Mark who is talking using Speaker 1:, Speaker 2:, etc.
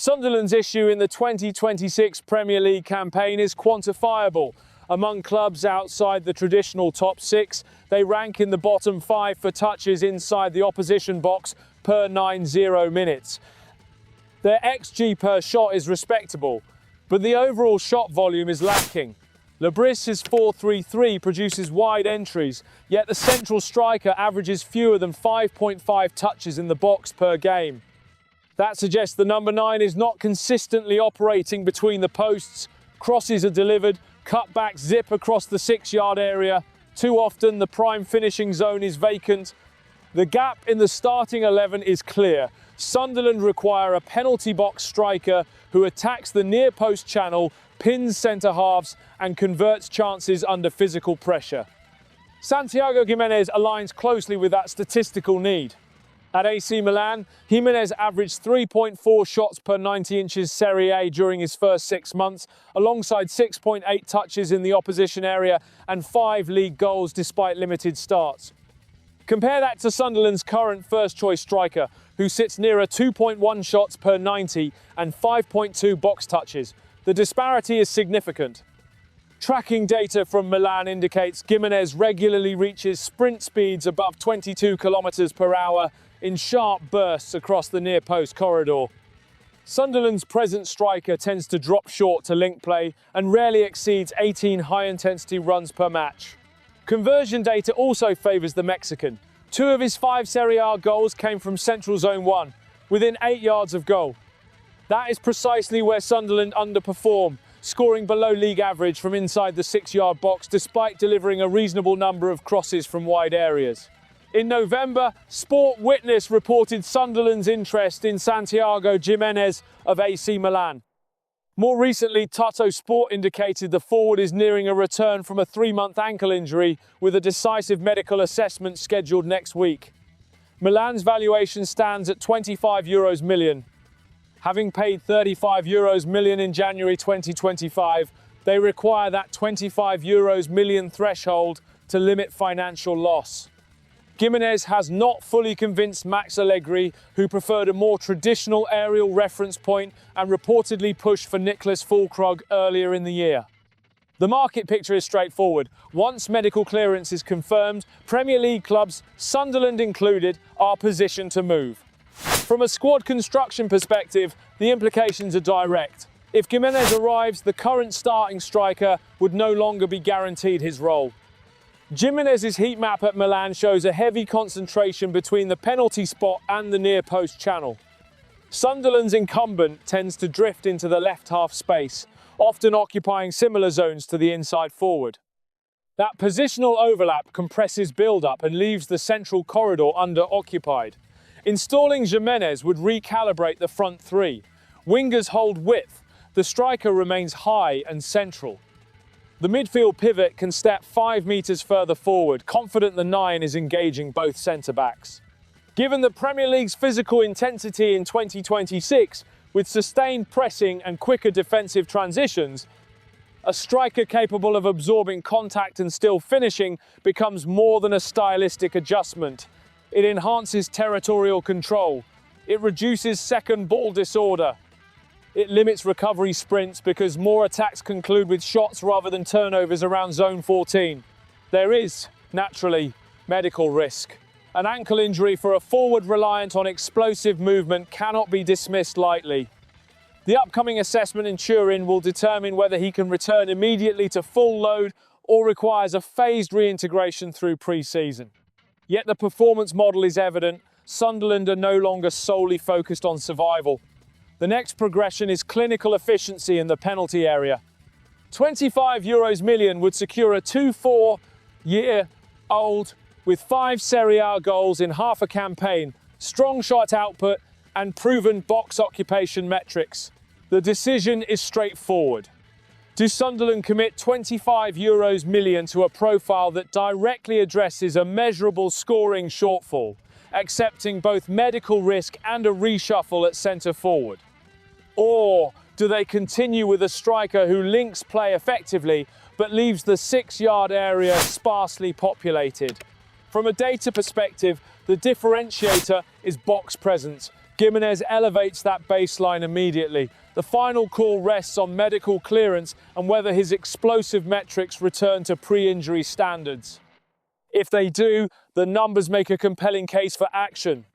Speaker 1: Sunderland's issue in the 2026 Premier League campaign is quantifiable. Among clubs outside the traditional top six, they rank in the bottom 5 for touches inside the opposition box per 90 minutes. Their XG per shot is respectable, but the overall shot volume is lacking. Lebris's 4-3-3 produces wide entries, yet the central striker averages fewer than 5.5 touches in the box per game. That suggests the number 9 is not consistently operating between the posts. Crosses are delivered, cutbacks zip across the 6-yard area. Too often the prime finishing zone is vacant. The gap in the starting 11 is clear. Sunderland require a penalty box striker who attacks the near post channel, pins centre-halves and converts chances under physical pressure. Santiago Gimenez aligns closely with that statistical need. At AC Milan, Gimenez averaged 3.4 shots per 90 inches Serie A during his first 6 months, alongside 6.8 touches in the opposition area and 5 league goals despite limited starts. Compare that to Sunderland's current first-choice striker, who sits nearer 2.1 shots per 90 and 5.2 box touches. The disparity is significant. Tracking data from Milan indicates Gimenez regularly reaches sprint speeds above 22 kilometres per hour in sharp bursts across the near-post corridor. Sunderland's present striker tends to drop short to link play and rarely exceeds 18 high-intensity runs per match. Conversion data also favours the Mexican. 2 of his 5 Serie A goals came from Central Zone 1, within 8 yards of goal. That is precisely where Sunderland underperform, scoring below league average from inside the 6-yard box despite delivering a reasonable number of crosses from wide areas. In November, Sport Witness reported Sunderland's interest in Santiago Gimenez of AC Milan. More recently, Tutto Sport indicated the forward is nearing a return from a 3-month ankle injury with a decisive medical assessment scheduled next week. Milan's valuation stands at €25 million. Having paid €35 million in January 2025, they require that €25 million threshold to limit financial loss. Gimenez has not fully convinced Max Allegri, who preferred a more traditional aerial reference point and reportedly pushed for Niklas Füllkrug earlier in the year. The market picture is straightforward. Once medical clearance is confirmed, Premier League clubs, Sunderland included, are positioned to move. From a squad construction perspective, the implications are direct. If Gimenez arrives, the current starting striker would no longer be guaranteed his role. Gimenez's heat map at Milan shows a heavy concentration between the penalty spot and the near post channel. Sunderland's incumbent tends to drift into the left half space, often occupying similar zones to the inside forward. That positional overlap compresses build-up and leaves the central corridor under-occupied. Installing Gimenez would recalibrate the front three. Wingers hold width, the striker remains high and central. The midfield pivot can step 5 metres further forward, confident the 9 is engaging both centre-backs. Given the Premier League's physical intensity in 2026, with sustained pressing and quicker defensive transitions, a striker capable of absorbing contact and still finishing becomes more than a stylistic adjustment. It enhances territorial control. It reduces second ball disorder. It limits recovery sprints because more attacks conclude with shots rather than turnovers around zone 14. There is, naturally, medical risk. An ankle injury for a forward reliant on explosive movement cannot be dismissed lightly. The upcoming assessment in Turin will determine whether he can return immediately to full load or requires a phased reintegration through pre-season. Yet the performance model is evident. Sunderland are no longer solely focused on survival. The next progression is clinical efficiency in the penalty area. €25 million would secure a 24-year-old with 5 Serie A goals in half a campaign, strong shot output and proven box occupation metrics. The decision is straightforward. Do Sunderland commit €25 million to a profile that directly addresses a measurable scoring shortfall, accepting both medical risk and a reshuffle at centre forward? Or do they continue with a striker who links play effectively but leaves the 6-yard area sparsely populated? From a data perspective, the differentiator is box presence. Gimenez elevates that baseline immediately. The final call rests on medical clearance and whether his explosive metrics return to pre-injury standards. If they do, the numbers make a compelling case for action.